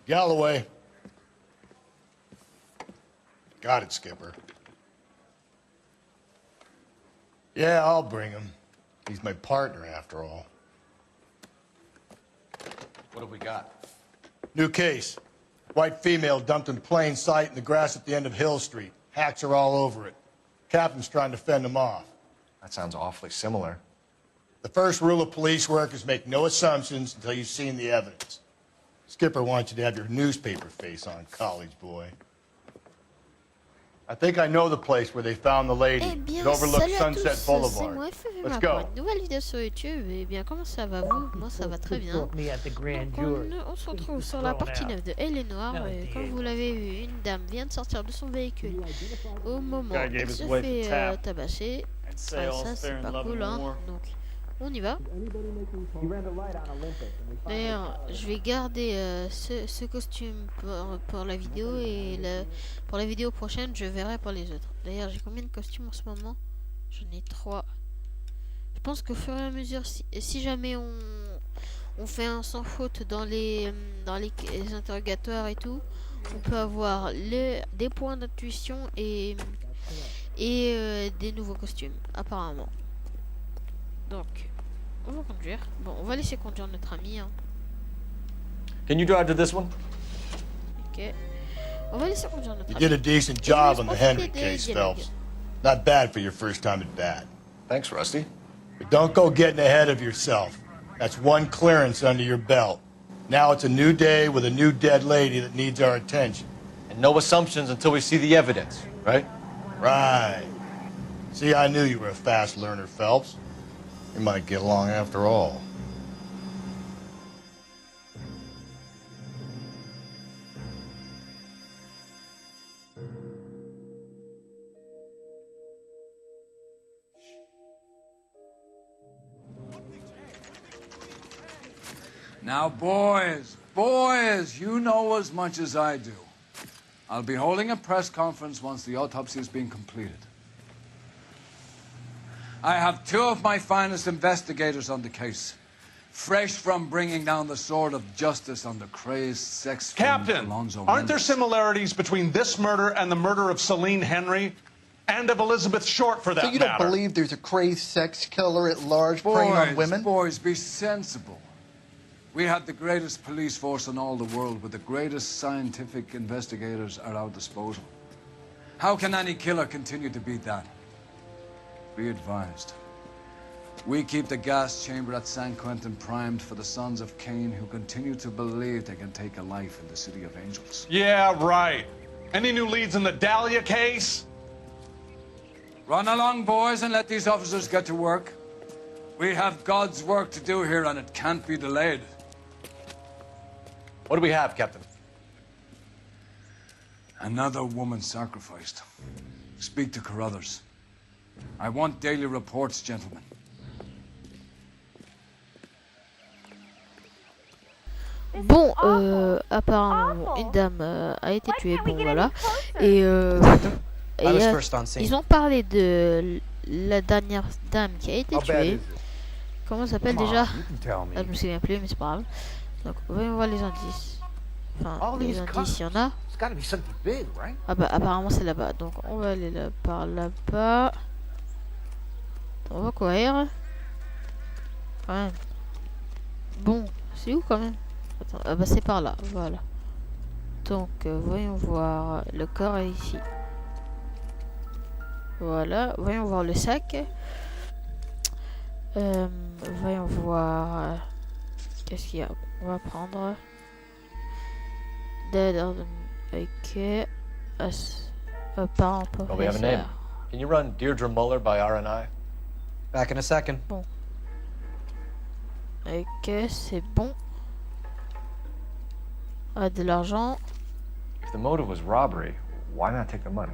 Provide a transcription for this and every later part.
Galloway. Got it, Skipper. Yeah, I'll bring him. He's my partner, after all. What have we got? New case. White female dumped in plain sight in the grass at the end of Hill Street. Hacks are all over it. Captain's trying to fend them off. That sounds awfully similar. The first rule of police work is make no assumptions until you've seen the evidence. Skipper wants you to have your newspaper face on, college boy. I think I know the place where they found the lady. Eh bien, It overlooks salut à Sunset tous, Boulevard. c'est moi EfVMA Let's pour go. une nouvelle vidéo sur YouTube. Eh bien, comment ça va vous? Moi, ça va très bien. Donc, on se retrouve sur la partie 9 de Noire. Comme vous l'avez vu, une dame vient de sortir de son véhicule au moment où elle se fait tabasser. Ah, ça, c'est pas cool, hein. Donc, on y va. D'ailleurs, je vais garder ce costume pour la vidéo et pour la vidéo prochaine, je verrai pour les autres. D'ailleurs, j'ai combien de costumes en ce moment? J'en ai 3. Je pense qu'au fur et à mesure, si jamais on fait un sans faute dans les interrogatoires et tout, on peut avoir des points d'intuition et des nouveaux costumes, apparemment. Donc, on va conduire. Bon, on va laisser conduire notre ami. Hein. Can you drive to this one? Ok. On va laisser conduire notre You ami. did a decent job on the Henry case, Phelps. Not bad for your first time at bat. Thanks, Rusty. But don't go getting ahead of yourself. That's one clearance under your belt. Now it's a new day with a new dead lady that needs our attention. And no assumptions until we see the evidence, right? Right. See, I knew you were a fast learner, Phelps. We might get along after all. Now, boys, you know as much as I do. I'll be holding a press conference once the autopsy has been completed. I have 2 of my finest investigators on the case, fresh from bringing down the sword of justice on the crazed sex fiend Captain, Alonzo aren't there Mendes. similarities between this murder and the murder of Celine Henry and of Elizabeth Short, for that So you don't matter? believe there's a crazed sex killer at large preying on women? Boys, be sensible. We have the greatest police force in all the world with the greatest scientific investigators at our disposal. How can any killer continue to beat that? Be advised. We keep the gas chamber at San Quentin primed for the sons of Cain who continue to believe they can take a life in the City of Angels. Yeah, right. Any new leads in the Dahlia case? Run along, boys, and let these officers get to work. We have God's work to do here, and it can't be delayed. What do we have, Captain? Another woman sacrificed. Speak to Carruthers. I want daily reports, gentlemen. Bon, apparemment, une dame a été tuée. Bon, voilà. Et, ils ont parlé de la dernière dame qui a été tuée. Comment ça s'appelle déjà? Je me souviens plus, mais c'est pas grave. Donc, voyons voir les indices. Enfin, les indices, il y en a. Ah bah, apparemment, c'est là-bas. Donc, on va aller là, par là-bas. On va courir. Quand même. Bon, c'est où quand même? Attends, ah bah, c'est par là. Voilà. Donc, voyons voir. Le corps est ici. Voilà. Voyons voir le sac. Voyons voir. Qu'est-ce qu'il y a? On va prendre Dead or ok. Parent Well, we have a name. professeur. Can you run Deirdre Muller by RNI? Back in a second. Bon. Ok, c'est bon. Ah, de l'argent. If the motive was robbery, why not take the money?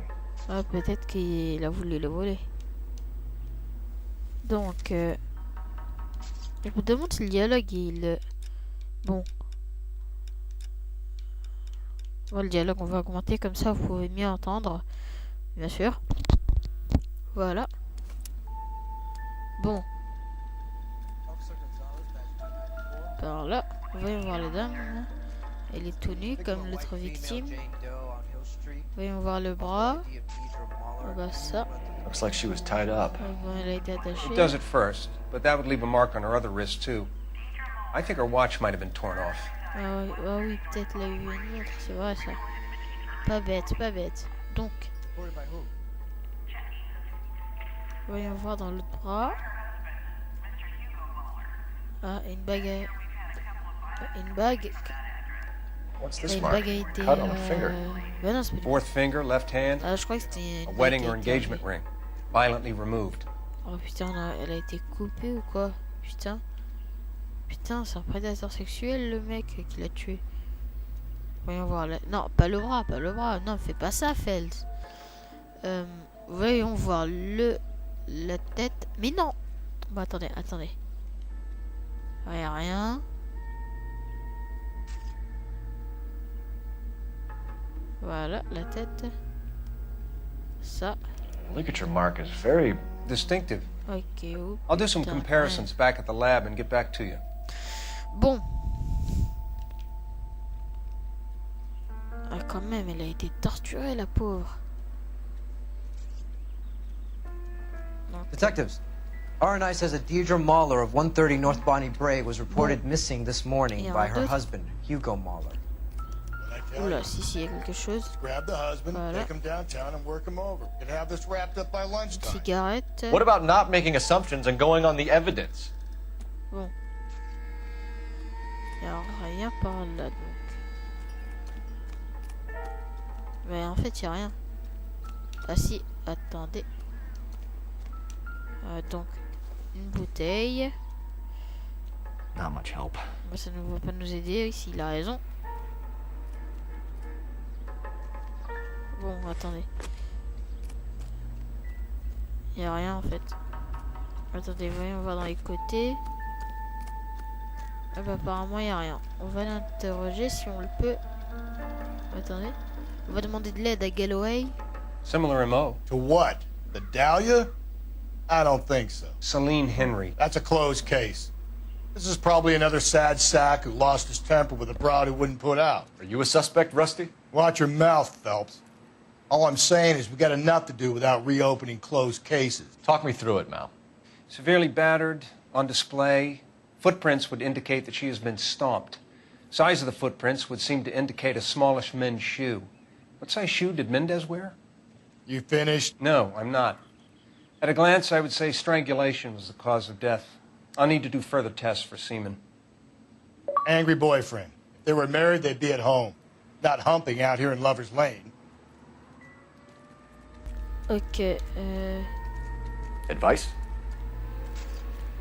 Ah, peut-être qu'il a voulu le voler. Donc, je me demande si le dialogue il. Bon. Bon, le dialogue on va augmenter comme ça vous pouvez mieux entendre. Bien sûr. Voilà. Bon. Par là. Voyons voir les dames. Elle est tout nue comme l'autre victime. Voyons voir le bras. Ah bah ça. Looks like she was tied up. Bon, elle a été attachée. It does at first, but that would leave a mark on her other wrist too. I think her watch might have been torn off. Ah oui, peut-être l'a eu une montre, c'est vrai ça. Pas bête, pas bête. Donc, voyons voir dans l'autre bras. Ah, une bague. Une bague. What's this Une mark? bague a été. Cut on the finger. Ben non, c'est pas une- Fourth finger, left hand, Ah, je crois que c'était. a une wedding bague or qui a été engagement ring, violently removed. Oh putain, elle a été coupée ou quoi? Putain. Putain, c'est un prédateur sexuel le mec qui l'a tué. Voyons voir. Non, pas le bras, pas le bras. Non, fais pas ça, Fels. Voyons voir la tête. Mais non. Bon, attendez, attendez. Il n'y a rien. Voilà, la tête. Ça. Ligature mark is very... Distinctive. Ok. Oh, I'll do some putain, comparisons back at the lab and get back to you. Bon. Ah, quand même, elle a été torturée, la pauvre. Detectives, R&I says that Deirdre Mahler of 130 North Bonnie Bray was reported missing this morning by her husband, Hugo Mahler. Oula, si, il y a quelque chose. Grab the husband, Voilà. take him downtown, and work him over. We can have this wrapped up by lunchtime. Cigarette. What about not making assumptions and going on the evidence? Bon. Il n'y a rien par là, donc. Mais en fait, il n'y a rien. Ah si, attendez. Donc, une bouteille. Not much help. Bah, ça ne va pas nous aider, ici, il a raison. Bon, attendez. Il n'y a rien, en fait. Attendez, voyons voir dans les côtés. Ah bah, apparemment, il n'y a rien. On va l'interroger si on le peut. Attendez. On va demander de l'aide à Galloway. Similar MO. To what? The Dahlia? I don't think so. Celine Henry. That's a closed case. This is probably another sad sack who lost his temper with a broad who wouldn't put out. Are you a suspect, Rusty? Watch your mouth, Phelps. All I'm saying is we got enough to do without reopening closed cases. Talk me through it, Mal. Severely battered, on display. Footprints would indicate that she has been stomped. Size of the footprints would seem to indicate a smallish men's shoe. What size shoe did Mendez wear? You finished? No, I'm not. At a glance, I would say strangulation was the cause of death. I'll need to do further tests for semen. Angry boyfriend. If they were married, they'd be at home, not humping out here in Lover's Lane. Ok. Advice?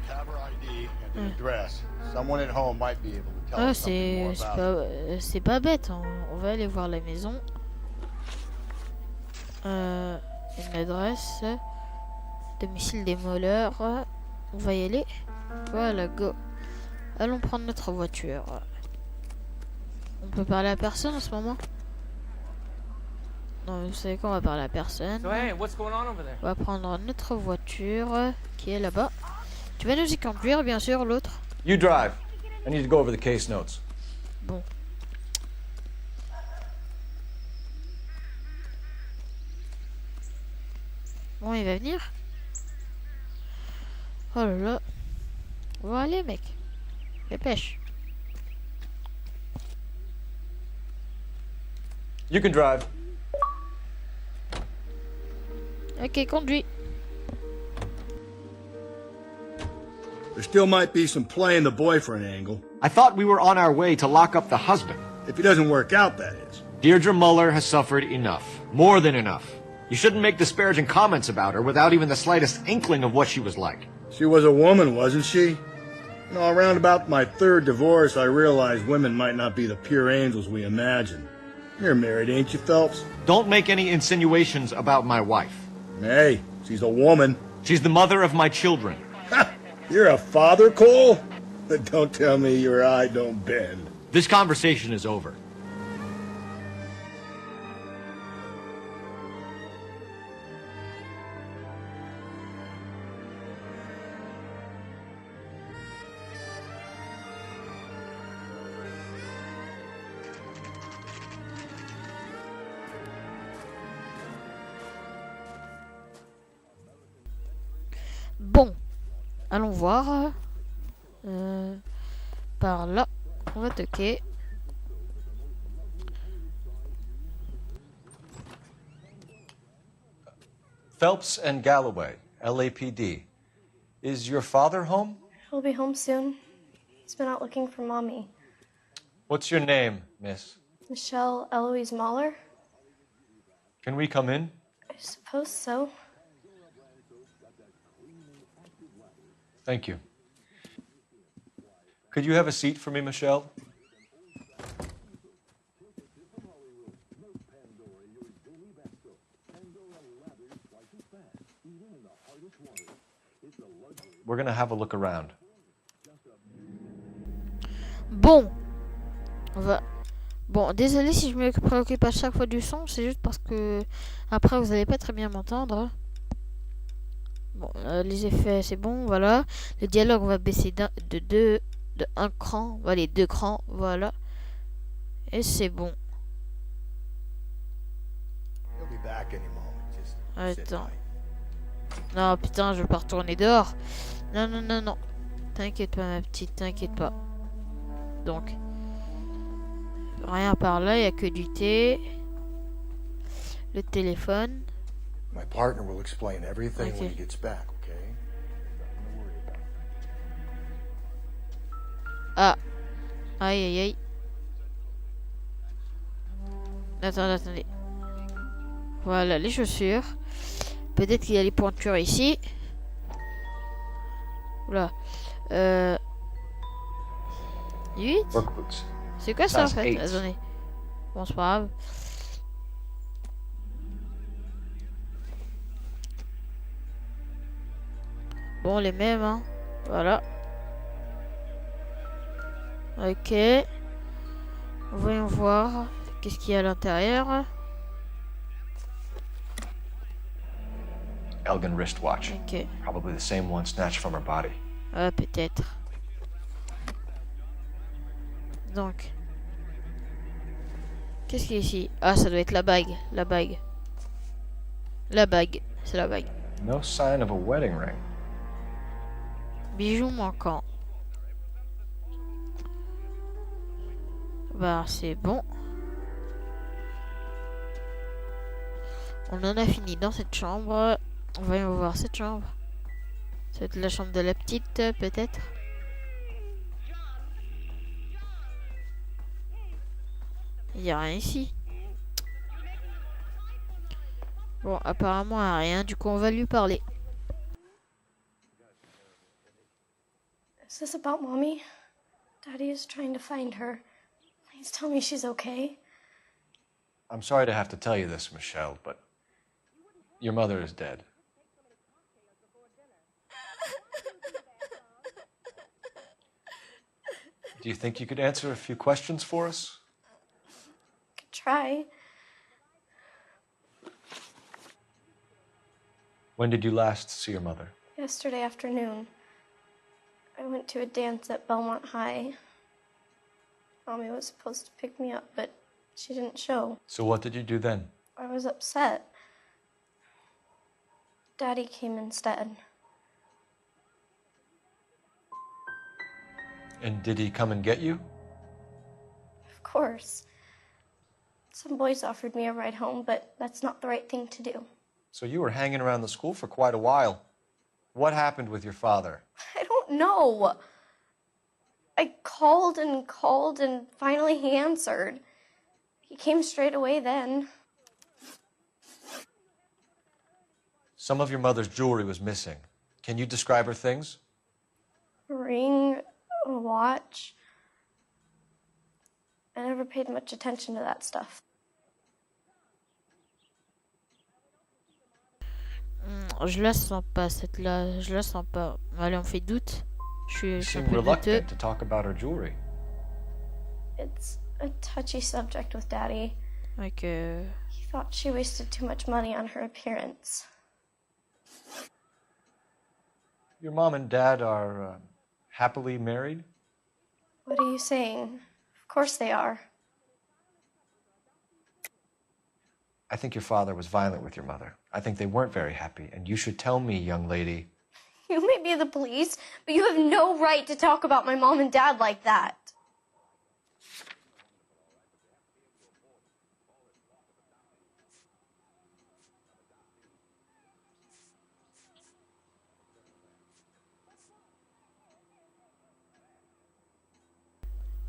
Have her ID and the address. Someone at home might be able to tell Ah, us something more about it. c'est pas bête. On va aller voir la maison. Une adresse. Domicile des moleurs. On va y aller. Voilà, go. Allons prendre notre voiture. On peut parler à personne en ce moment? Non, vous savez quoi, on va parler à personne. So hey, what's going on over there? On va prendre notre voiture qui est là-bas. Tu vas nous y conduire, bien sûr, l'autre. You drive. I need to go over the case notes. Bon. Bon, il va venir. Oh là là. On va aller, mec. Dépêche. You can drive. Ok, conduis. There still might be some playing the boyfriend angle. I thought we were on our way to lock up the husband. If he doesn't work out, that is. Deirdre Muller has suffered enough. More than enough. You shouldn't make disparaging comments about her without even the slightest inkling of what she was like. She was a woman, wasn't she? You know, around about my third divorce, I realized women might not be the pure angels we imagine. You're married, ain't you, Phelps? Don't make any insinuations about my wife. Hey, she's a woman. She's the mother of my children. You're a father, Cole? Don't tell me your eye don't bend. This conversation is over. Bon, allons voir. Par là, on va toquer. Phelps and Galloway, LAPD. Is your father home? He'll be home soon. He's been out looking for Mommy. What's your name, miss? Michelle Eloise Mahler? Can we come in? I suppose so. Thank you. Could you have a seat for me, Michelle? We're gonna have a look around. Bon, on va... Bon, désolé si je me préoccupe à chaque fois du son, c'est juste parce que après vous allez pas très bien m'entendre. Bon, les effets c'est bon, voilà. Le dialogue on va baisser de un cran, voilà, 2 crans, voilà. Et c'est bon. Attends. Non putain, je vais pas retourner dehors. Non, non, non, non. T'inquiète pas ma petite, t'inquiète pas. Donc, rien par là, il n'y a que du thé. Le téléphone. My partner will explain everything when he gets back, okay? Ah. Aïe, aïe, aïe. Attendez, attendez. Voilà, les chaussures. Peut-être qu'il y a les pointures ici. Oula. 8. C'est quoi ça en fait? Attendez. Bon, c'est pas grave. Bon, les mêmes, hein. Voilà. Ok. Voyons voir. Qu'est-ce qu'il y a à l'intérieur? Elgin wristwatch. Ok. Probably the same one snatched from her body. Ah, peut-être. Donc. Qu'est-ce qu'il y a ici? Ah, ça doit être la bague. La bague. La bague. C'est la bague. No sign of a wedding ring. Bijoux manquant. Bah, c'est bon. On en a fini dans cette chambre. Voyons voir cette chambre. C'est la chambre de la petite, peut-être. Il n'y a rien ici. Bon, apparemment, il n'y a rien. Du coup, on va lui parler. Is this about Mommy? Daddy is trying to find her. Please tell me she's okay. I'm sorry to have to tell you this, Michelle, but your mother is dead. Do you think you could answer a few questions for us? Could try. When did you last see your mother? Yesterday afternoon. I went to a dance at Belmont High. Mommy was supposed to pick me up, but she didn't show. So what did you do then? I was upset. Daddy came instead. And did he come and get you? Of course. Some boys offered me a ride home, but that's not the right thing to do. So you were hanging around the school for quite a while. What happened with your father? I don't know. I called and finally he answered. He came straight away then. Some of your mother's jewelry was missing. Can you describe her things? A ring, a watch. I never paid much attention to that stuff. Je la sens pas, cette-là. Je la sens pas. Allez, on fait doute. Je suis un You seem peu douteux. reluctant to talk about her jewelry. It's a touchy subject with Daddy. Ok. He thought she wasted too much money on her appearance. Your mom and dad are happily married? What are you saying? Of course they are. I think your father was violent with your mother. I think they weren't very happy, and you should tell me, young lady. You may be the police, but you have no right to talk about my mom and dad like that.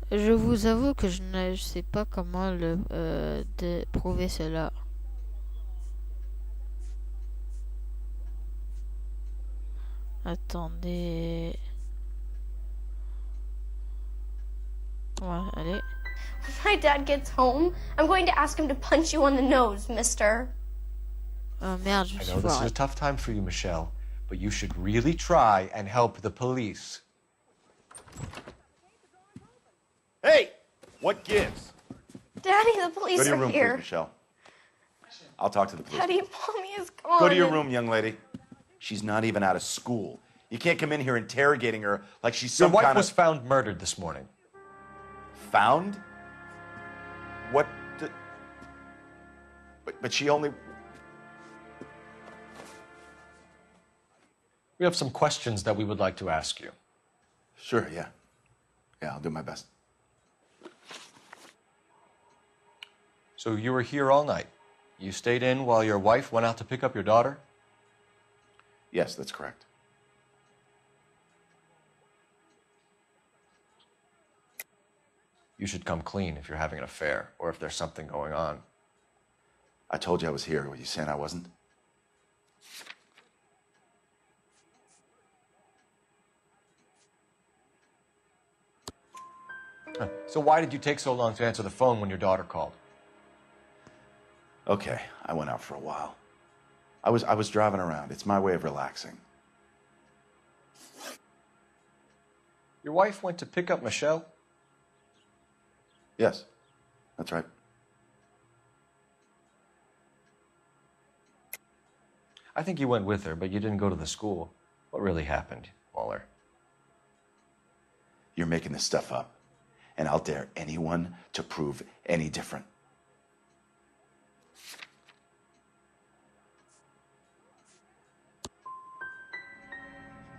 Je vous avoue que je ne sais pas comment prouver cela. Attendez. Ouais, allez. When my dad gets home, I'm going to ask him to punch you on the nose, mister. Oh merde, je me I suis know this is foiré. a tough time for you, Michelle, but you should really try and help the police. Hey! What gives? Daddy, the police Go to your are room, here. please, Michelle. I'll talk to the police. Daddy, Mommy is gone. Go to your room, young lady. She's not even out of school. You can't come in here interrogating her like she's Your some wife kind was of... found murdered this morning. Found? What the... But she only... We have some questions that we would like to ask you. Sure, yeah. Yeah, I'll do my best. So you were here all night. You stayed in while your wife went out to pick up your daughter? Yes, that's correct. You should come clean if you're having an affair or if there's something going on. I told you I was here. Were you saying I wasn't? So why did you take so long to answer the phone when your daughter called? Okay, I went out for a while. I was driving around. It's my way of relaxing. Your wife went to pick up Michelle? Yes, that's right. I think you went with her, but you didn't go to the school. What really happened, Mueller? You're making this stuff up, and I'll dare anyone to prove any different.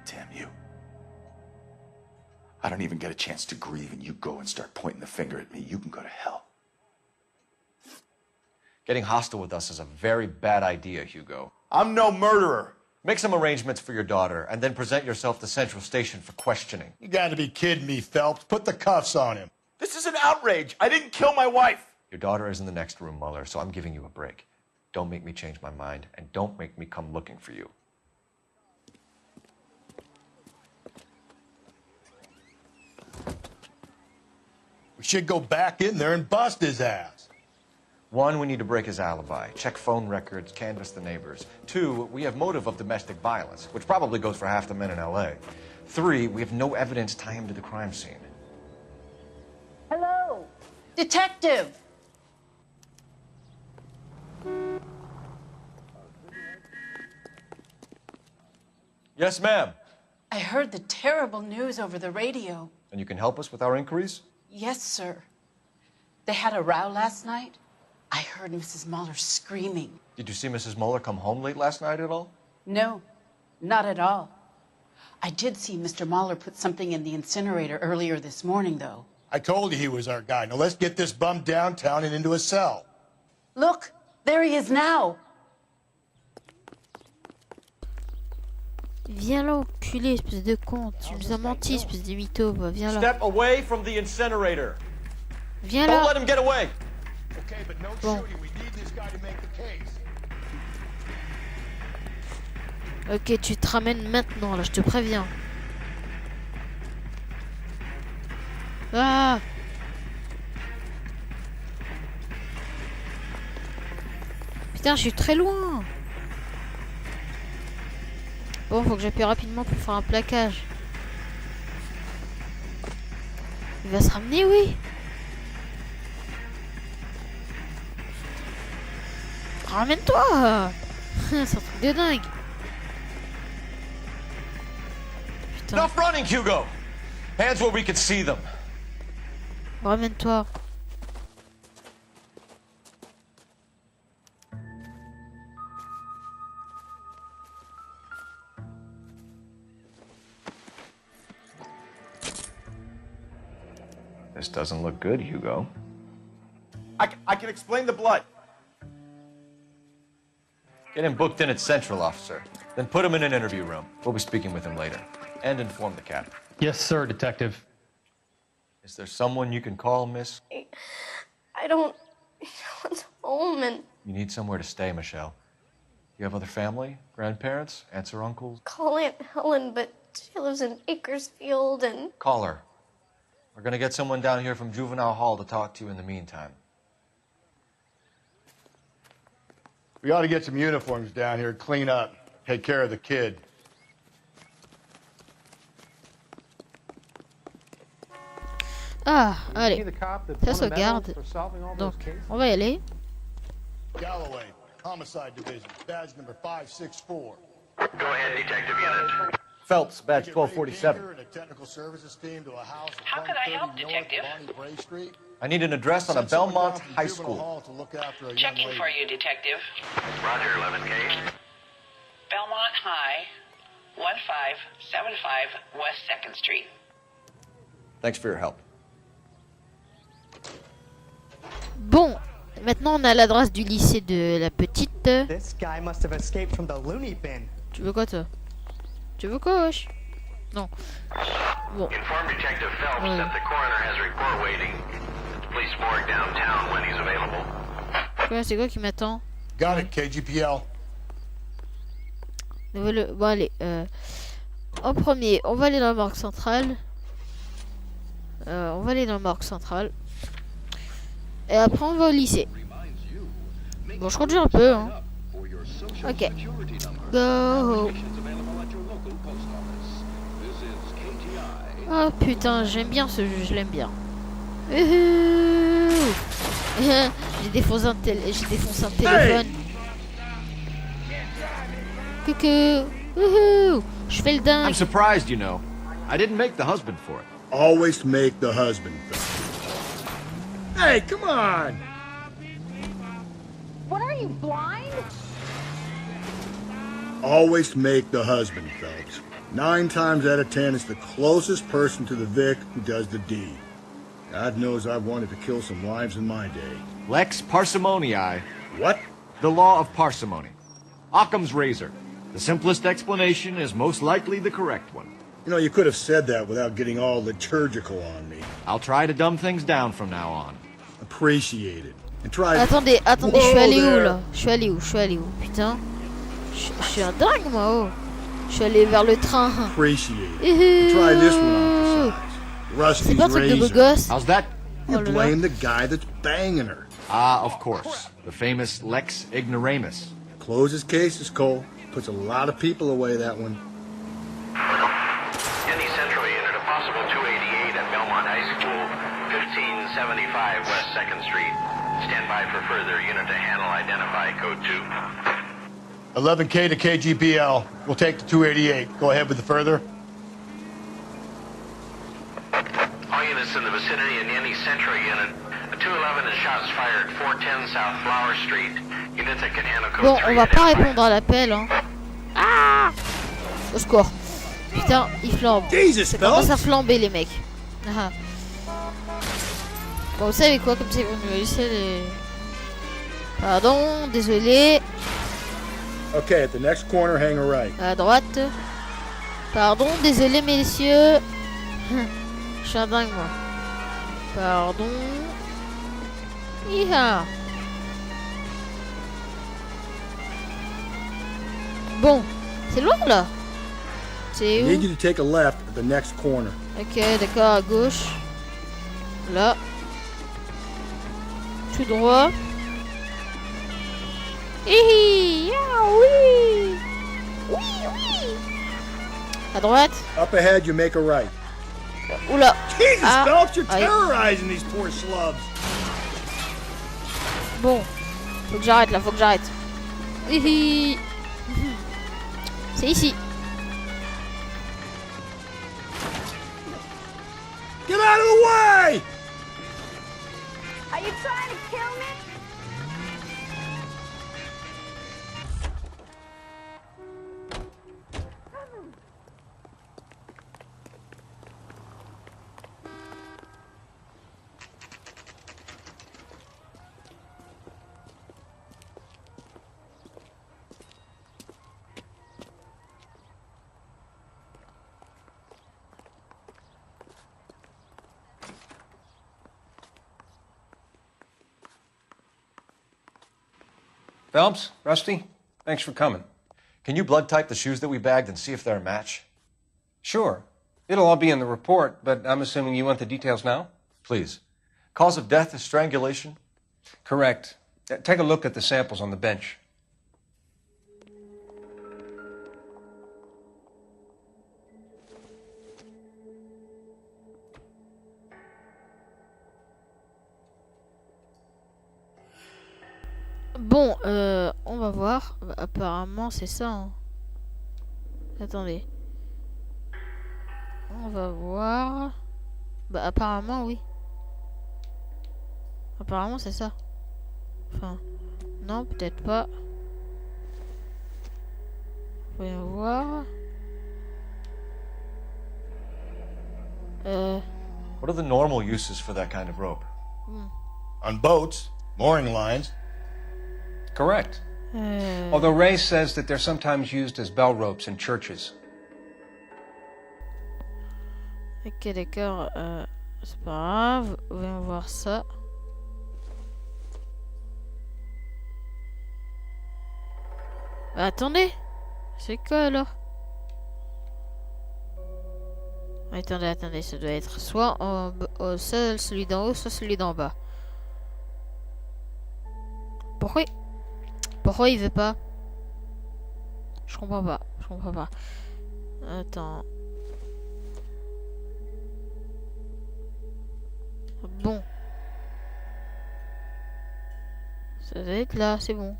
Damn you. I don't even get a chance to grieve, and you go and start pointing the finger at me. You can go to hell. Getting hostile with us is a very bad idea, Hugo. I'm no murderer. Make some arrangements for your daughter, and then present yourself to Central Station for questioning. You gotta be kidding me, Phelps. Put the cuffs on him. This is an outrage. I didn't kill my wife. Your daughter is in the next room, Mueller, so I'm giving you a break. Don't make me change my mind, and don't make me come looking for you. We should go back in there and bust his ass. 1, we need to break his alibi. Check phone records, canvass the neighbors. 2, we have motive of domestic violence, which probably goes for half the men in LA. 3, we have no evidence tying him to the crime scene. Hello, detective. Yes, ma'am. I heard the terrible news over the radio. And you can help us with our inquiries? Yes, sir. They had a row last night. I heard Mrs. Mueller screaming. Did you see Mrs. Mueller come home late last night at all? No, not at all. I did see Mr. Mueller put something in the incinerator earlier this morning, though. I told you he was our guy. Now let's get this bum downtown and into a cell. Look, there he is now. Viens là, enculé, espèce de con. Tu nous as menti, espèce de mytho. Va, viens là. Step away from the incinerator. Viens Don't let là. him get away. Okay, but no Bon. shooting. We need this guy to make the case. Ok, tu te ramènes maintenant, là, je te préviens. Ah! Putain, je suis très loin. Bon, faut que j'appuie rapidement pour faire un plaquage. Il va se ramener, oui. Ramène-toi. C'est un truc de dingue. Putain, Enough running, Hugo! Hands where we can see them. ramène-toi. This doesn't look good, Hugo. I can explain the blood. Get him booked in at Central, officer. Then put him in an interview room. We'll be speaking with him later. And inform the captain. Yes, sir, Detective. Is there someone you can call, miss? I don't want home and... You need somewhere to stay, Michelle. You have other family? Grandparents? Aunts or uncles? Call Aunt Helen, but she lives in Bakersfield and... Call her. We're gonna get someone down here from Juvenile Hall to talk to you in the meantime. We ought to get some uniforms down here, clean up, take care of the kid. Ah, allez. Ça se garde. Donc, on va y aller. Galloway, Homicide Division, badge number 564. Go ahead, Detective Unit. Phelps, badge 1247. How can I help, Detective? I need an address on a Belmont High School. Checking for you, Detective. Roger, 11K. Belmont High, 1575 West 2nd Street. Thanks for your help. Bon, maintenant on a l'adresse du lycée de la petite. This guy must have escaped from the loony bin. Tu veux quoi toi? Tu veux quoi, wesh? Non. Bon. Inform Detective Phelps that the coroner has a report waiting at the police morgue downtown when he's available. Quoi, c'est quoi qui m'attend? Got it, KGPL. Bon, allez. En premier, on va aller dans la morgue centrale. Et après, on va au lycée. Bon, je conduis un peu, hein. Ok. Go. Oh putain, j'aime bien ce jeu, je l'aime bien. J'ai défoncé un téléphone. Coucou. Je fais le dingue. I'm surprised, you know. I didn't make the husband for it. Always make the husband. Hey, come on! What are you, blind? Always make the husband, Phelps. 9 times out of 10, it's the closest person to the Vic who does the deed. God knows I've wanted to kill some lives in my day. Lex parsimoniae. What? The law of parsimony. Occam's razor. The simplest explanation is most likely the correct one. You know, you could have said that without getting all liturgical on me. I'll try to dumb things down from now on. Appreciate it. And try Attendez, je suis allé où là? Je suis allé où? Putain. Je suis un dingue moi, oh. Je suis allé vers le train. Appreciate it. Try this one on for size. Rusty's razor. How's that? You blame the guy that's banging her. Ah, of course. The famous Lex Ignoramus. Closes cases, Cole. Puts a lot of people away, that one. Any Central Unit, a possible 288 at Belmont High School, 1575 West 2nd Street. Stand by for further. Unit to handle, identify, code 2. 11K to KGPL. We'll take the 288. Go ahead with the further. All units in the vicinity in any Central Unit. A 211 and shots fired, 410 South Flower Street. Units that can handle code 3. Bon, on va pas répondre à l'appel, hein. Ah! Au secours. Putain, il flambe. Ça commence à flamber, les mecs. Ah. Bon, vous savez quoi, comme c'est venu laisser les... Pardon, désolé. Okay, at the next corner, hang a right. À droite. Pardon, désolé, messieurs. Je suis un dingue, moi. Pardon. Iha. Bon, c'est loin, là. C'est I où? need you to take a left at the next corner. Ok, d'accord, à gauche. Là. Tout droit. Hihi, ah, oui. Oui. À droite. Up ahead, you make a right. Oula. Jesus, Ah, Phelps, you're aïe. terrorizing these poor slubs. Bon, faut que j'arrête là, faut que j'arrête. Hihi. C'est ici. Get out of the way! Are you trying to kill me? Phelps, Rusty, thanks for coming. Can you blood type the shoes that we bagged and see if they're a match? Sure. It'll all be in the report, but I'm assuming you want the details now? Please. Cause of death is strangulation? Correct. Take a look at the samples on the bench. Bon, on va voir. Apparemment, c'est ça. Hein. Attendez. On va voir. Bah, apparemment, oui. Apparemment, c'est ça. Enfin, non, peut-être pas. Voyons voir. What are the normal uses for that kind of rope? On boats, mooring lines. Correct. Although Ray says that they're sometimes used as bell ropes in churches. Ok, d'accord. C'est pas grave. Voyons voir ça. Bah, attendez. C'est quoi alors? Attendez, attendez. Ça doit être soit celui d'en haut, soit celui d'en bas. Pourquoi il veut pas? Je comprends pas. Je comprends pas. Attends. Bon. Ça doit être là, c'est bon.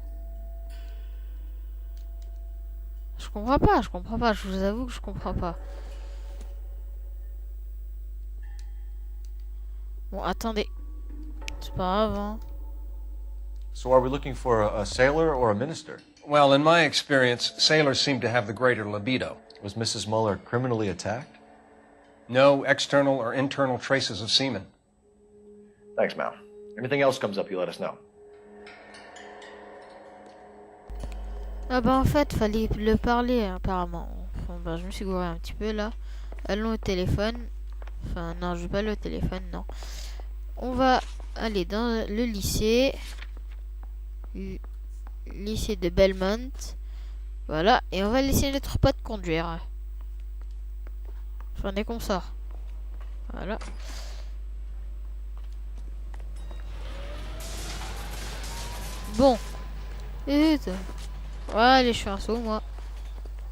Je comprends pas, je vous avoue que je comprends pas. Bon, attendez. C'est pas grave, hein. So are we looking for a sailor or a minister? Well, in my experience, sailors seem to have the greater libido. Was Mrs. Muller criminally attacked? No external or internal traces of semen. Thanks, Mal. Anything else comes up, you let us know. Ah bah en fait, fallait le parler apparemment. Enfin, bah, je me suis gouré un petit peu là. Allons au téléphone. Enfin non, je vais pas aller au téléphone, non. On va aller dans le lycée. Lycée de Belmont. Voilà, et on va laisser notre pote conduire. Enfin, dès qu'on sort. Voilà. Bon. Et voilà, allez, je fais un saut, moi.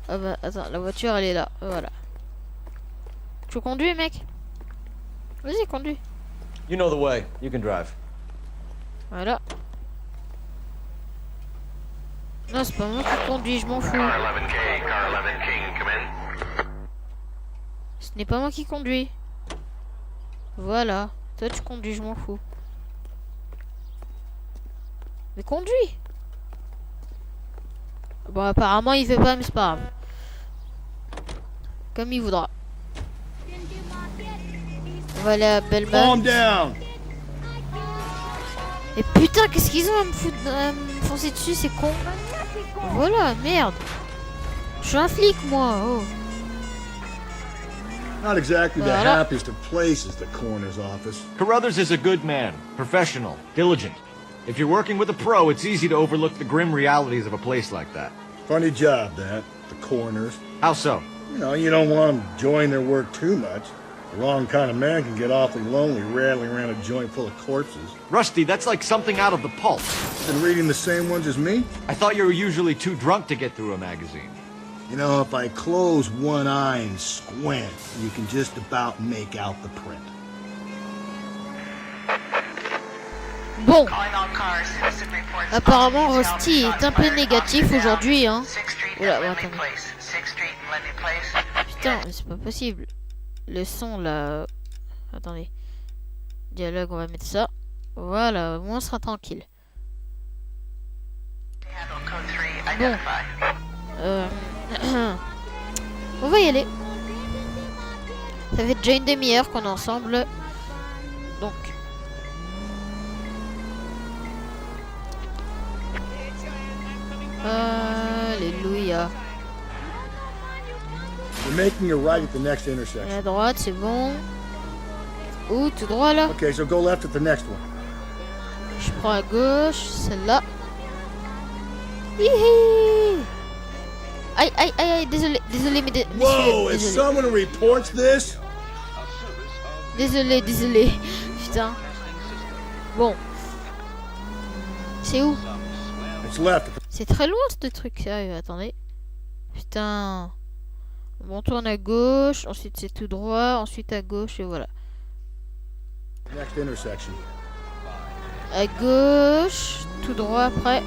Ah bah, attends, la voiture, elle est là. Voilà. Tu conduis, mec? Vas-y, conduis. You know the way. You can drive. Voilà. Non, c'est pas moi qui conduis, je m'en fous. Car 11K, car 11 King, come in. Ce n'est pas moi qui conduis. Voilà. Toi, tu conduis, je m'en fous. Mais conduis. Bon, apparemment, il fait pas, mais c'est pas grave. Comme il voudra. On va aller à Belmont. Calm down. Et putain, qu'est-ce qu'ils ont à me foutre, à me foncer dessus, c'est con. Voilà, merde. Je suis un flic, moi. Oh. Not exactly the Voilà. happiest of places, the coroner's office. Carruthers is a good man, professional, diligent. If you're working with a pro, it's easy to overlook the grim realities of a place like that. Funny job, that, the coroner's. How so? You know, you don't want them enjoying their work too much. The wrong kind of man can get awfully lonely rattling around a joint full of corpses. Rusty, that's like something out of the pulp. Been reading the same ones as me? I thought you were usually too drunk to get through a magazine. You know, if I close one eye and squint, you can just about make out the print. Bon. Apparemment, Rusty est un peu négatif aujourd'hui, hein. Oula, bon, attendez. Putain, mais c'est pas possible. Le son, là... Attendez. Dialogue, on va mettre ça. Voilà, au moins on sera tranquille. Bon. On va y aller. Ça fait déjà une demi-heure qu'on est ensemble. Donc... Alléluia. We're making a right at the next intersection. À droite, c'est bon. Ouh, tout droit là. Okay, so go left at the next one. Je prends à gauche, celle-là. Hihi. Aïe, aïe, aïe, aïe, désolé, désolé, mais Whoa, if désolé. someone reports this... Désolé, désolé. Putain. Bon. C'est où? It's left. C'est très loin ce truc, sérieux, attendez. Putain. On tourne à gauche, ensuite c'est tout droit, ensuite à gauche et voilà. Next intersection. À gauche, tout droit après.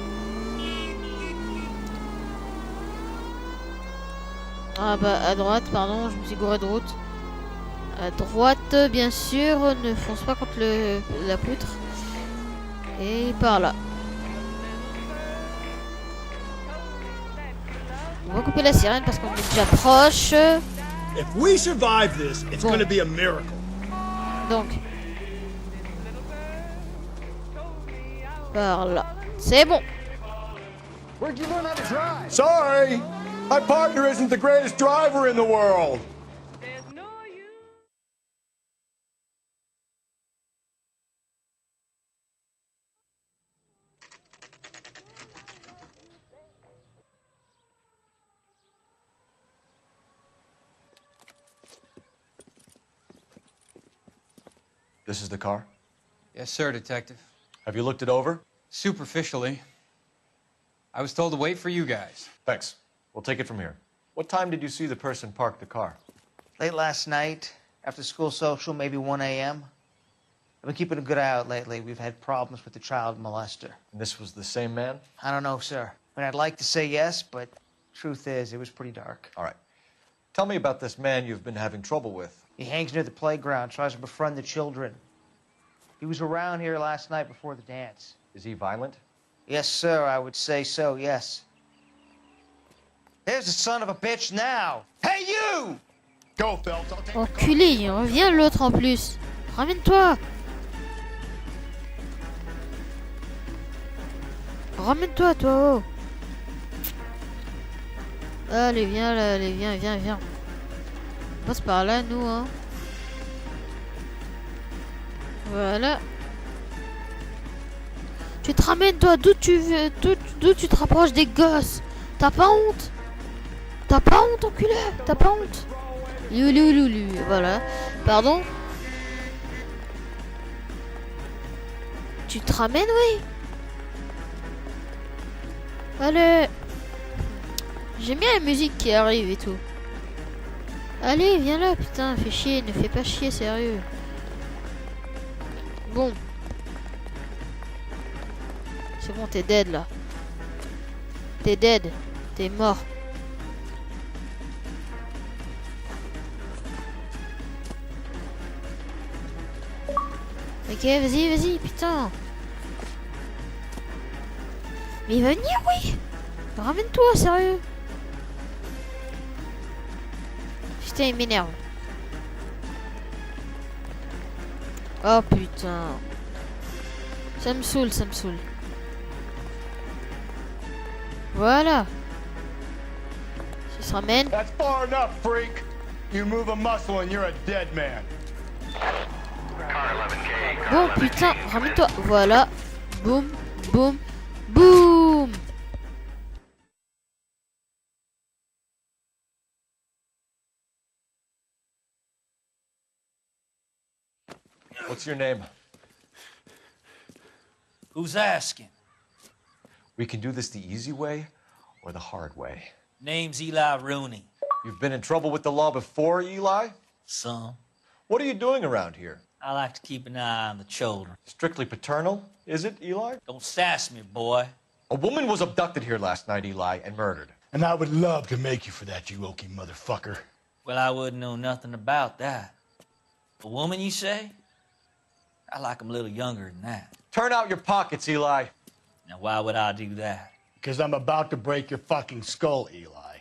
Ah bah à droite, pardon, je me suis gouré de route. À droite, bien sûr, ne fonce pas contre la poutre. Et par là. On va couper la sirène parce qu'on est déjà proche. If we survive this, it's going to be a miracle. Donc. Par là. C'est bon. Where'd you learn how to drive? Sorry, my partner isn't the greatest driver in the world. This is the car? Yes, sir, Detective. Have you looked it over? Superficially. I was told to wait for you guys. Thanks. We'll take it from here. What time did you see the person park the car? Late last night, after school social, maybe 1 a.m. I've been keeping a good eye out lately. We've had problems with the child molester. And this was the same man? I don't know, sir. I mean, I'd like to say yes, but truth is, it was pretty dark. All right. Tell me about this man you've been having trouble with. He hangs near the playground, tries to befriend the children. He was around here last night before the dance. Is he violent? Yes, sir, I would say so, yes. There's the son of a bitch now. Hey, you! Go, Phelps. I'll take Enculé, il revient l'autre en plus. Ramène-toi. Ramène-toi, toi. Oh. Allez, viens là, allez, viens, viens, viens. On passe par là, nous, hein. Voilà. Tu te ramènes, toi, d'où tu veux, d'où tu te rapproches des gosses. T'as pas honte? T'as pas honte, enculé? T'as pas honte? Loulou, voilà. Pardon? Tu te ramènes, oui? Allez. J'aime bien la musique qui arrive et tout. Allez, viens là, putain, fais chier, ne fais pas chier, sérieux. Bon. C'est bon, t'es dead, là. T'es dead. T'es mort. Ok, vas-y, vas-y, putain. Mais il va venir, oui. Ramène-toi, sérieux. Putain, il m'énerve. Oh, putain. Ça me saoule, ça me saoule. Voilà. Il se ramène. That's far enough, freak. You move a muscle and you're a dead man. Bon, putain, ramène-toi. Voilà. Boum, boum, boum. What's your name? Who's asking? We can do this the easy way or the hard way. Name's Eli Rooney. You've been in trouble with the law before, Eli? Some. What are you doing around here? I like to keep an eye on the children. Strictly paternal, is it, Eli? Don't sass me, boy. A woman was abducted here last night, Eli, and murdered. And I would love to make you for that, you oaky motherfucker. Well, I wouldn't know nothing about that. A woman, you say? I like 'em a little younger than that. Turn out your pockets, Eli. Now, why would I do that? Because I'm about to break your fucking skull, Eli.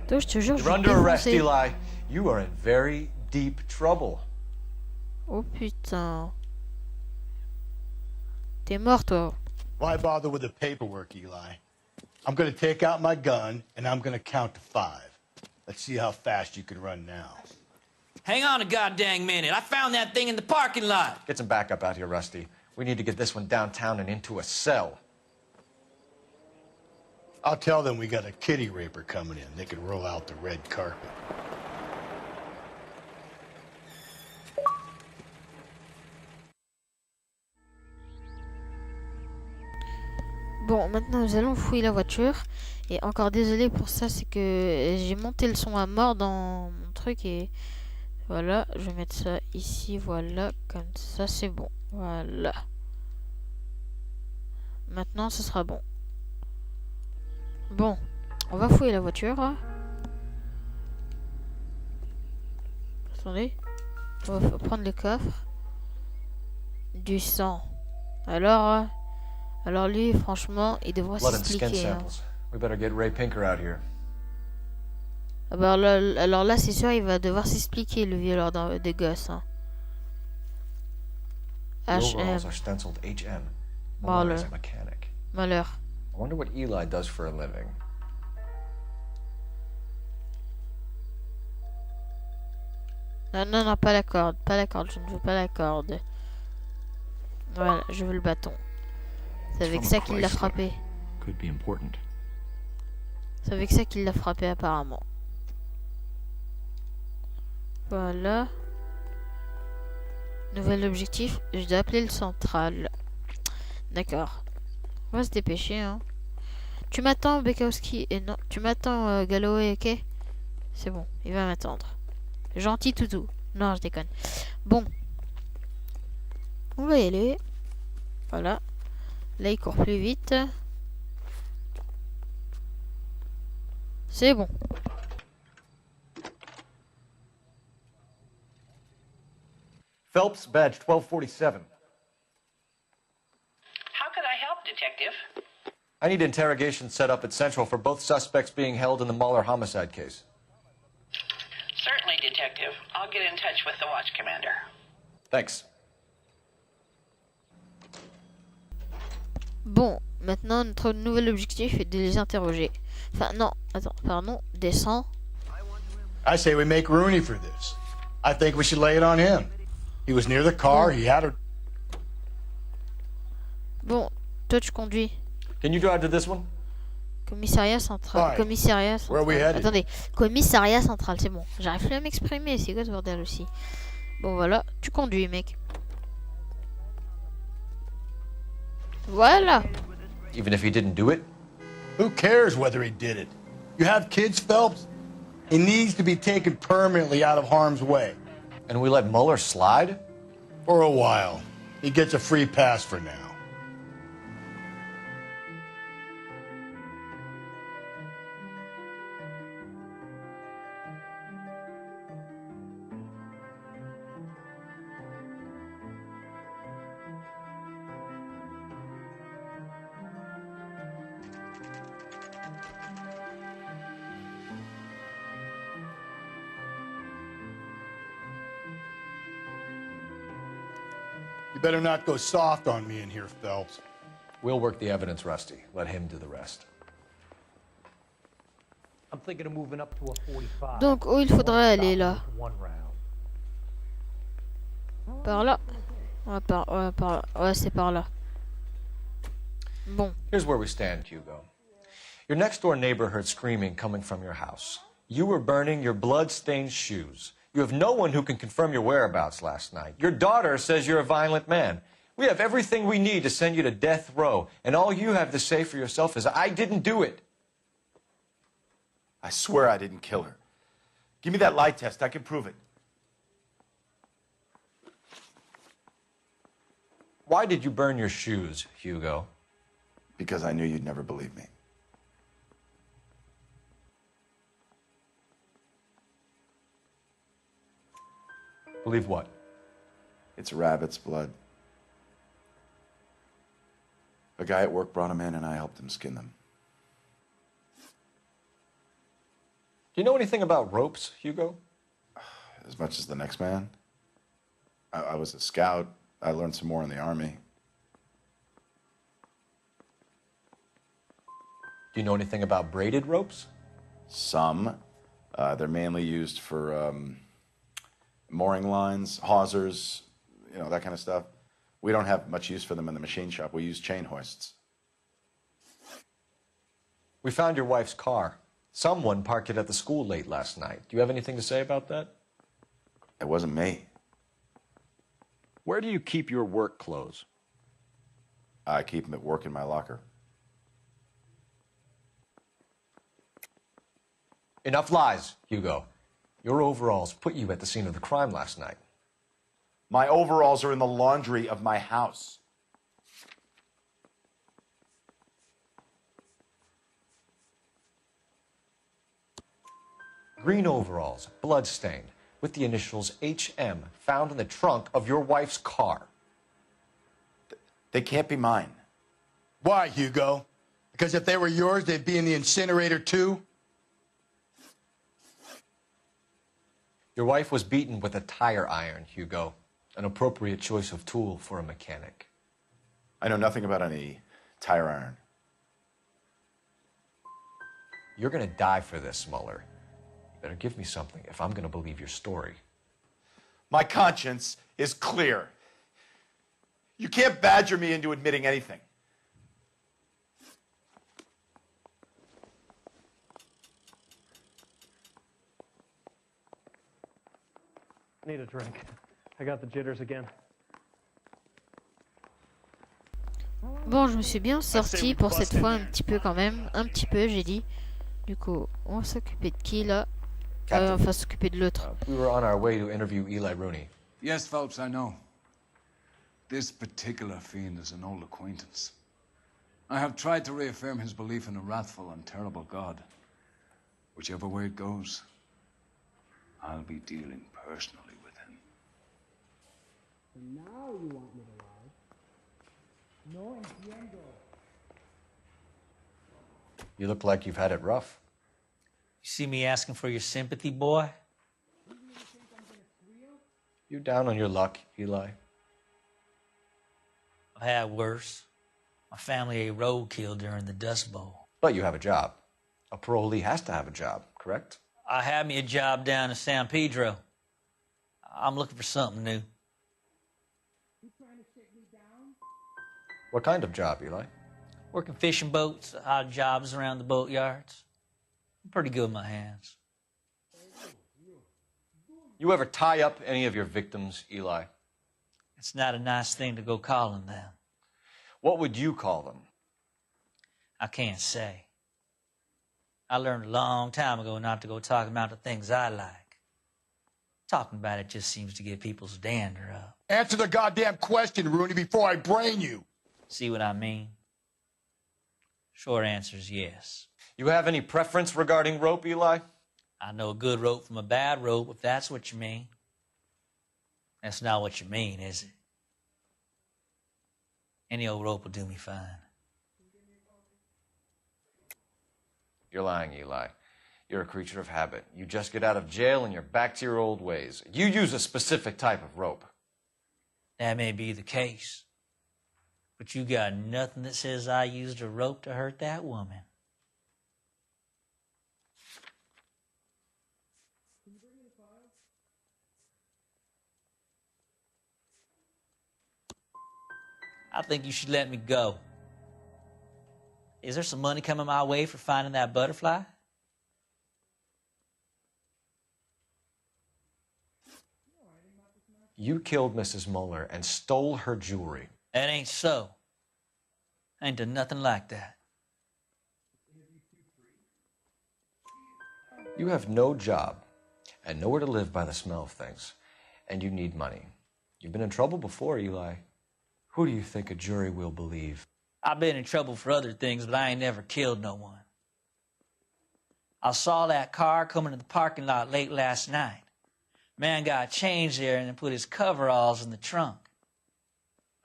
Je te jure, je You're vais under arrest, défoncer. Eli. You are in very deep trouble. Oh putain. T'es mort, toi. Why bother with the paperwork, Eli? I'm gonna take out my gun and I'm gonna count to 5. Let's see how fast you can run now. Hang on a goddamn minute. I found that thing in the parking lot. Get some backup out here, Rusty. We need to get this one downtown and into a cell. I'll tell them we got a kitty raper coming in. They can roll out the red carpet. Bon, maintenant nous allons fouiller la voiture. Et encore désolé pour ça, c'est que j'ai monté le son à mort dans mon truc et voilà, je vais mettre ça ici, voilà, comme ça c'est bon. Voilà. Maintenant ce sera bon. Bon, on va fouiller la voiture. Attendez. On va prendre le coffre. Du sang. Alors lui, franchement, il devrait s'expliquer. Hein. We better get Ray Pinker out here. Ah bah alors là, c'est sûr, il va devoir s'expliquer, le violeur de gosse. Hein. Overalls are stenciled HM. Malheur. Is a mechanic. Malheur. I wonder what Eli does for a living. Non, non, non, pas la corde. Pas la corde, je ne veux pas la corde. Voilà, je veux le bâton. C'est avec ça qu'il l'a frappé. Could be important. C'est avec ça qu'il l'a frappé apparemment. Voilà. Nouvel objectif, je dois appeler le central. D'accord. On va se dépêcher, hein. Tu m'attends, Bekowski. Et non, tu m'attends, Galloway, ok? C'est bon, il va m'attendre. Gentil toutou. Non, je déconne. Bon. On va y aller. Voilà. Là, il court plus vite. C'est bon. Phelps, badge 1247. How could I help, Detective? I need interrogation set up at Central for both suspects being held in the Muller homicide case. Certainly, Detective. I'll get in touch with the watch commander. Thanks. Bon, maintenant notre nouvel objectif est de les interroger. Enfin, non, attends, pardon, descends. I say we make Rooney for this. I think we should lay it on him. He was near the car, he had her... Bon, toi tu conduis. Can you drive to this one? Commissariat central. Fine. Commissariat central. Where are we headed? Attendez, commissariat central, c'est bon. J'arrive plus à m'exprimer, c'est quoi ce bordel aussi? Bon voilà, tu conduis mec. Voilà. Even if he didn't do it? Who cares whether he did it? You have kids, Phelps? He needs to be taken permanently out of harm's way. And we let Muller slide? For a while. He gets a free pass for now. You better not go soft on me in here, Phelps. We'll work the evidence, Rusty. Let him do the rest. I'm thinking of moving up to a 45. Donc où il faudrait aller là? Par là. Ouais, c'est par là. Bon. Here's where we stand, Hugo. Your next-door neighbor heard screaming coming from your house. You were burning your blood-stained shoes. You have no one who can confirm your whereabouts last night. Your daughter says you're a violent man. We have everything we need to send you to death row, and all you have to say for yourself is, I didn't do it. I swear I didn't kill her. Give me that lie test. I can prove it. Why did you burn your shoes, Hugo? Because I knew you'd never believe me. Believe what? It's rabbit's blood. A guy at work brought him in and I helped him skin them. Do you know anything about ropes, Hugo? As much as the next man. I was a scout. I learned some more in the Army. Do you know anything about braided ropes? Some. They're mainly used for mooring lines, hawsers, you know, that kind of stuff. We don't have much use for them in the machine shop. We use chain hoists. We found your wife's car. Someone parked it at the school late last night. Do you have anything to say about that? It wasn't me. Where do you keep your work clothes? I keep them at work in my locker. Enough lies, Hugo. Your overalls put you at the scene of the crime last night. My overalls are in the laundry of my house. Green overalls, blood-stained, with the initials HM found in the trunk of your wife's car. They can't be mine. Why, Hugo? Because if they were yours, they'd be in the incinerator too? Your wife was beaten with a tire iron, Hugo. An appropriate choice of tool for a mechanic. I know nothing about any tire iron. You're gonna die for this, Mueller. You better give me something if I'm gonna believe your story. My conscience is clear. You can't badger me into admitting anything. Need a drink. I got the jitters again. Bon, je me suis bien sorti pour cette fois, un petit peu quand même. Un petit peu, j'ai dit. Du coup, on va s'occuper de qui là? On va s'occuper de l'autre. We were on our way to interview Eli Rooney. Yes, Phelps, I know. This particular fiend is an old acquaintance. I have tried to reaffirm his belief in a wrathful and terrible God. Whichever way it goes, I'll be dealing personally with him. And now you want me to lie? No entiendo. You look like you've had it rough. You see me asking for your sympathy, boy? You down on your luck, Eli? I had worse. My family ate roadkill during the Dust Bowl. But you have a job. A parolee has to have a job, correct? I had me a job down in San Pedro. I'm looking for something new. What kind of job, Eli? Working fishing boats, odd jobs around the boatyards. I'm pretty good with my hands. You ever tie up any of your victims, Eli? It's not a nice thing to go calling them. What would you call them? I can't say. I learned a long time ago not to go talking about the things I like. Talking about it just seems to get people's dander up. Answer the goddamn question, Rooney, before I brain you. See what I mean? Short answer is yes. You have any preference regarding rope, Eli? I know a good rope from a bad rope, if that's what you mean. That's not what you mean, is it? Any old rope will do me fine. You're lying, Eli. You're a creature of habit. You just get out of jail and you're back to your old ways. You use a specific type of rope. That may be the case. But you got nothing that says I used a rope to hurt that woman. I think you should let me go. Is there some money coming my way for finding that butterfly? You killed Mrs. Mueller and stole her jewelry. That ain't so. I ain't done nothing like that. You have no job and nowhere to live by the smell of things, and you need money. You've been in trouble before, Eli. Who do you think a jury will believe? I've been in trouble for other things, but I ain't never killed no one. I saw that car coming to the parking lot late last night. Man got changed there and then put his coveralls in the trunk.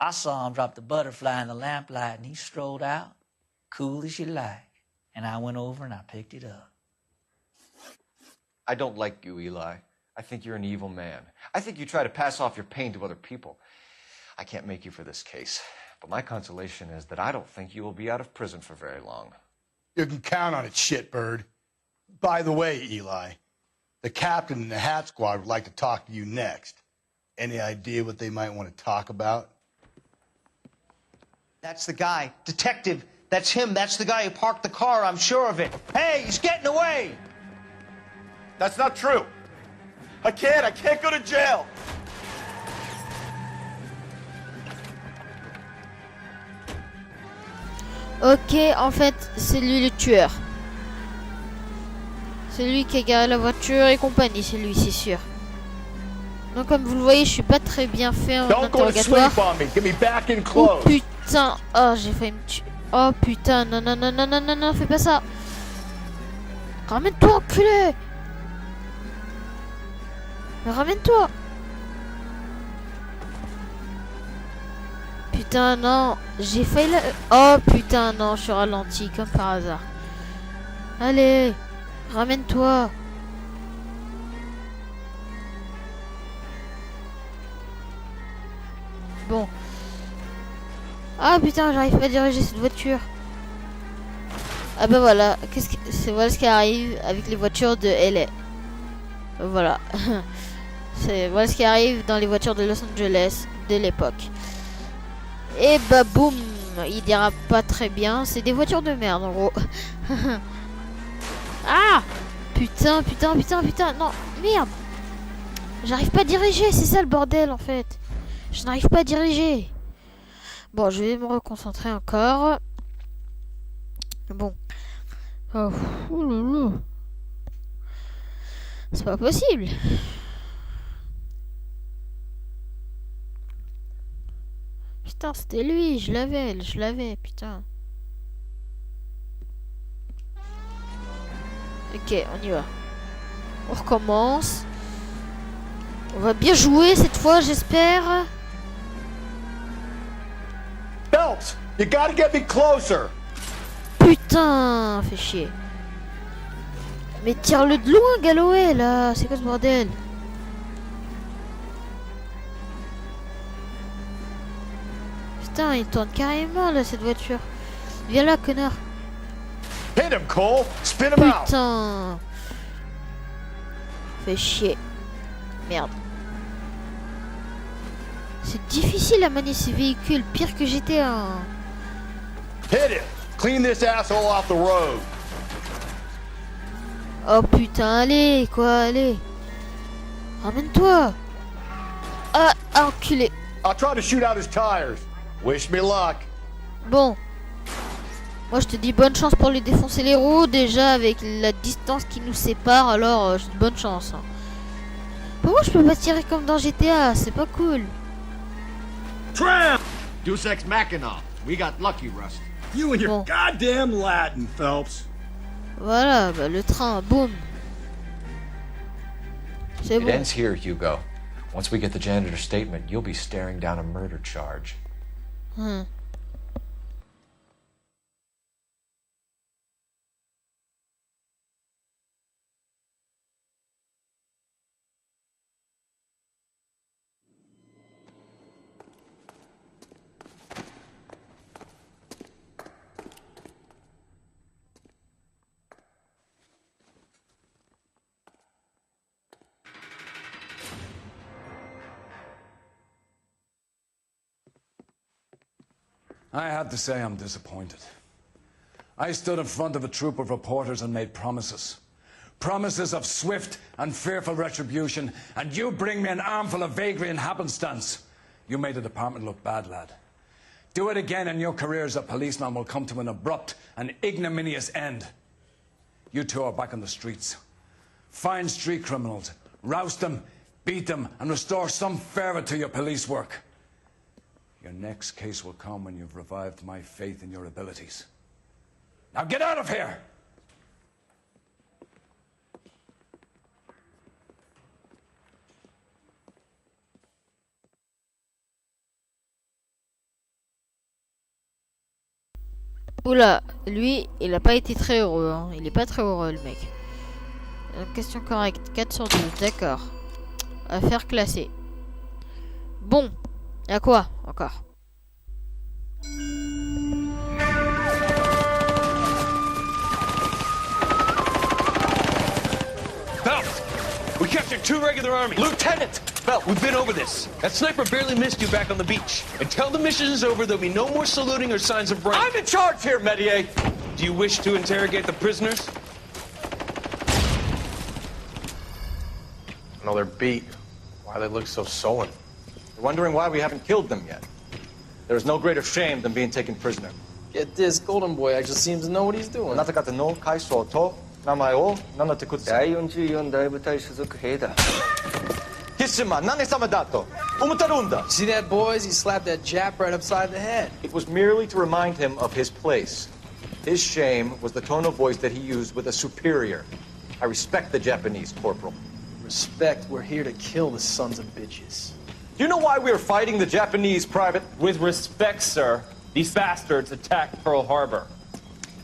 I saw him drop the butterfly in the lamplight and he strolled out, cool as you like. And I went over and I picked it up. I don't like you, Eli. I think you're an evil man. I think you try to pass off your pain to other people. I can't make you for this case, but my consolation is that I don't think you will be out of prison for very long. You can count on it, shitbird. By the way, Eli, the captain and the hat squad would like to talk to you next. Any idea what they might want to talk about? That's the guy. Detective, that's him. That's the guy who parked the car, I'm sure of it. Hey, he's getting away! That's not true. I can't go to jail. Ok, en fait, c'est lui le tueur. C'est lui qui a garé la voiture et compagnie, c'est lui, c'est sûr. Donc comme vous le voyez, je suis pas très bien fait en interrogatoire. Oh putain, oh j'ai failli me tuer. Oh putain, non, non, non, non, non, non, non, fais pas ça. Ramène-toi, enculé. Ramène-toi. Putain, non, j'ai failli la... Oh putain, non, je suis ralenti comme par hasard. Allez, ramène-toi. Bon. Ah putain, j'arrive pas à diriger cette voiture. Ah bah voilà, voilà ce qui arrive avec les voitures de LA. Voilà. Voilà ce qui arrive dans les voitures de Los Angeles de l'époque. Et bah boum, il dérape pas très bien. C'est des voitures de merde en gros. Ah putain, putain, putain, putain. Non, merde. J'arrive pas à diriger, c'est ça le bordel en fait. Je n'arrive pas à diriger. Bon, je vais me reconcentrer encore. Bon. Oh, oulala. C'est pas possible. Putain, c'était lui, je l'avais, putain. Ok, on y va. On recommence. On va bien jouer cette fois, j'espère. Phelps, you gotta get me closer. Putain, fait chier. Mais tire-le de loin, Galloway, là. C'est quoi ce bordel? Putain, il tourne carrément, là, cette voiture. Viens là, connard. Hit him, Cole. Spin him out. Putain. Fait chier. Merde. C'est difficile à manier ces véhicules, pire que GTA. Hit it. Clean this asshole off the road. Oh putain, allez, quoi, allez. Ramène-toi. Ah, enculé. I'll try to shoot out his tires. Wish me luck. Bon. Moi, je te dis bonne chance pour lui défoncer les roues. Déjà, avec la distance qui nous sépare, alors bonne chance. Hein. Pourquoi je peux pas tirer comme dans GTA? C'est pas cool. Tramp! Deus Ex Machina. We got lucky, Rust. You and your goddamn Latin, Phelps. Voilà, bah, le train, boum. C'est It bon. ends here, Hugo. Once we get the janitor's statement, you'll be staring down a murder charge. I have to say I'm disappointed. I stood in front of a troop of reporters and made promises. Promises of swift and fearful retribution, and you bring me an armful of vagary and happenstance. You made the department look bad, lad. Do it again and your career as a policeman will come to an abrupt and ignominious end. You two are back on the streets. Find street criminals, roust them, beat them, and restore some fervour to your police work. Your next case will come when you've revived my faith in your abilities. Now get out of here! Oula, lui, il a pas été très heureux. Hein. Il est pas très heureux, le mec. Question correcte. 4 sur 12, d'accord. Affaire classée. Bon. Y'a quoi encore? Phelps, we captured 2 regular army. Lieutenant! Phelps, we've been over this. That sniper barely missed you back on the beach. Until the mission is over, there'll be no more saluting or signs of rank. I'm in charge here, Medier! Do you wish to interrogate the prisoners? No, they're beat. Why they look so sullen? You're wondering why we haven't killed them yet. There is no greater shame than being taken prisoner. Get this, Golden Boy actually seems to know what he's doing. あなた方の階層と名前を名乗ってください。第44大部隊所属兵だ。必死マン、何様だと思ってるんだ。See that, boys? He slapped that Jap right upside the head. It was merely to remind him of his place. His shame was the tone of voice that he used with a superior. I respect the Japanese, Corporal. Respect, we're here to kill the sons of bitches. Do you know why we are fighting the Japanese, Private? With respect, sir, these bastards attacked Pearl Harbor.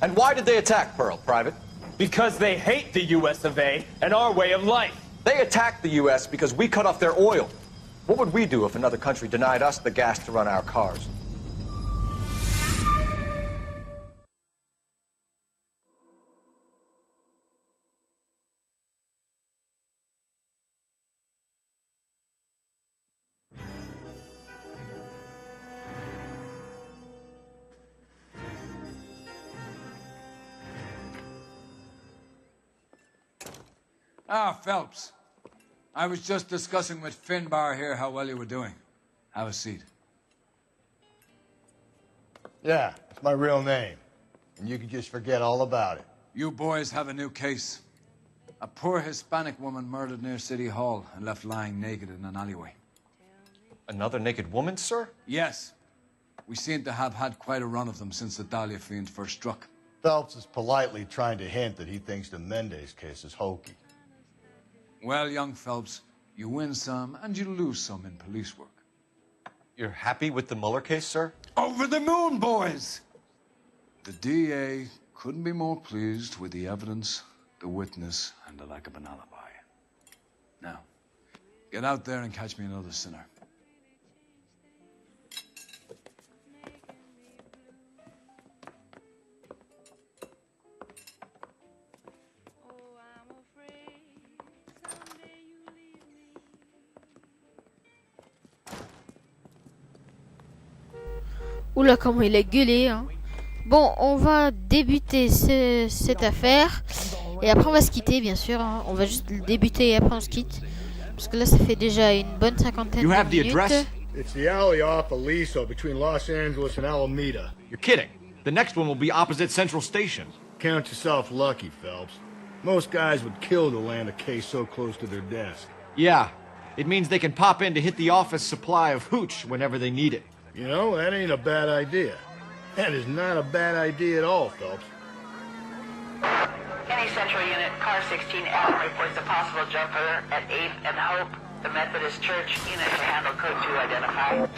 And why did they attack Pearl, Private? Because they hate the US of A and our way of life. They attacked the US because we cut off their oil. What would we do if another country denied us the gas to run our cars? Ah, Phelps. I was just discussing with Finbar here how well you were doing. Have a seat. Yeah, it's my real name. And you can just forget all about it. You boys have a new case. A poor Hispanic woman murdered near City Hall and left lying naked in an alleyway. Another naked woman, sir? Yes. We seem to have had quite a run of them since the Dahlia fiend first struck. Phelps is politely trying to hint that he thinks the Mendez case is hokey. Well, young Phelps, you win some and you lose some in police work. You're happy with the Mueller case, sir? Over the moon, boys! The DA couldn't be more pleased with the evidence, the witness, and the lack of an alibi. Now, get out there and catch me another sinner. Oula, comment il a gueulé, hein. Bon, on va débuter cette affaire. Et après, on va se quitter, bien sûr. Hein. On va juste le débuter et après, on se quitte. Parce que là, ça fait déjà une bonne cinquantaine de minutes. It's the alley off Aliso between Los Angeles and Alameda. You're kidding. The next one will be opposite Central Station. Count yourself lucky, Phelps. Most guys would kill to land a case so close to their desk. Yeah. It means they can pop in to hit the office supply of hooch whenever they need it. You know, that ain't a bad idea. That is not a bad idea at all, Phelps. Any Central Unit, Car 16L reports a possible jumper at 8th and Hope. The Methodist Church unit to handle code 2 identified.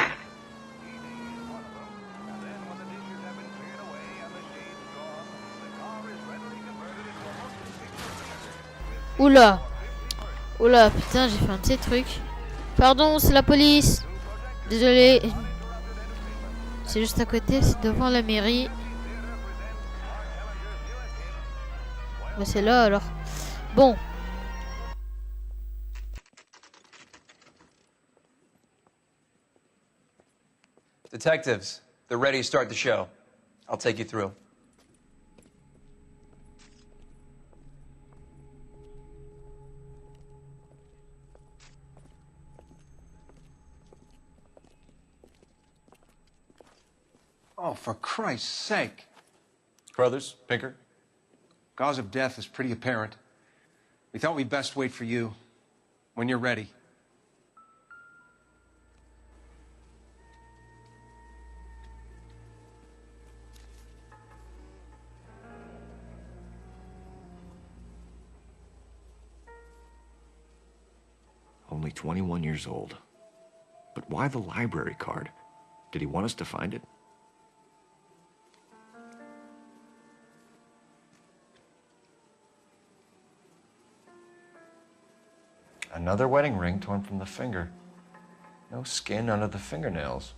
Oula. Oula, putain, j'ai fait un petit truc. Pardon, c'est la police. Désolé. C'est juste à côté, c'est devant la mairie. Bah, c'est là alors. Bon. Detectives, they're ready to start the show. I'll take you through. Oh, for Christ's sake. Brothers, Pinker? Cause of death is pretty apparent. We thought we'd best wait for you. When you're ready. Only 21 years old. But why the library card? Did he want us to find it? Another wedding ring torn from the finger. No skin under the fingernails.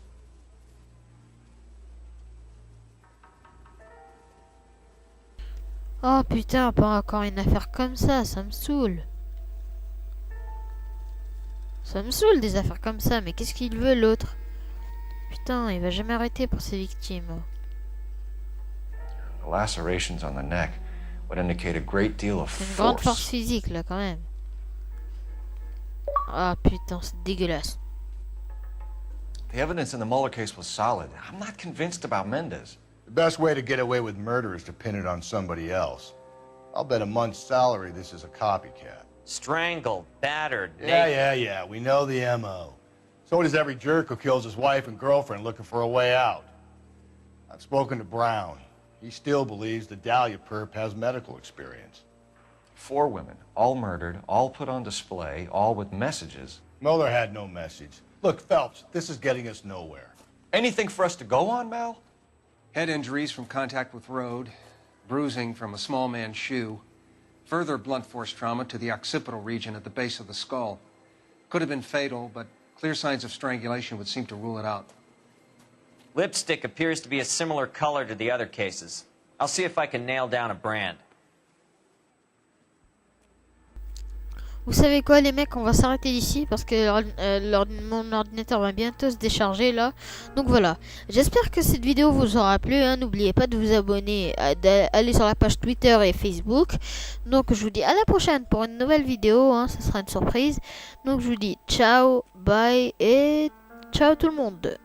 Oh putain, pas encore une affaire comme ça me saoule. Ça me saoule des affaires comme ça, mais qu'est-ce qu'il veut l'autre? Putain, il va jamais arrêter pour ses victimes. The lacerations on the neck would indicate a great deal of C'est une grande force force. physique là quand même. Ah putain, c'est dégueulasse. The evidence in the Mueller case was solid. I'm not convinced about Mendez. The best way to get away with murder is to pin it on somebody else. I'll bet a month's salary this is a copycat. Strangled, battered, Yeah. We know the M.O. So does every jerk who kills his wife and girlfriend looking for a way out. I've spoken to Brown. He still believes the Dahlia perp has medical experience. 4 women, all murdered, all put on display, all with messages. Mueller had no message. Look, Phelps, this is getting us nowhere. Anything for us to go on, Mal? Head injuries from contact with road, bruising from a small man's shoe, further blunt force trauma to the occipital region at the base of the skull. Could have been fatal, but clear signs of strangulation would seem to rule it out. Lipstick appears to be a similar color to the other cases. I'll see if I can nail down a brand. Vous savez quoi les mecs, on va s'arrêter d'ici parce que mon ordinateur va bientôt se décharger là. Donc voilà, j'espère que cette vidéo vous aura plu. N'oubliez pas de vous abonner, d'aller sur la page Twitter et Facebook. Donc je vous dis à la prochaine pour une nouvelle vidéo, ce sera une surprise. Donc je vous dis ciao, bye et ciao tout le monde.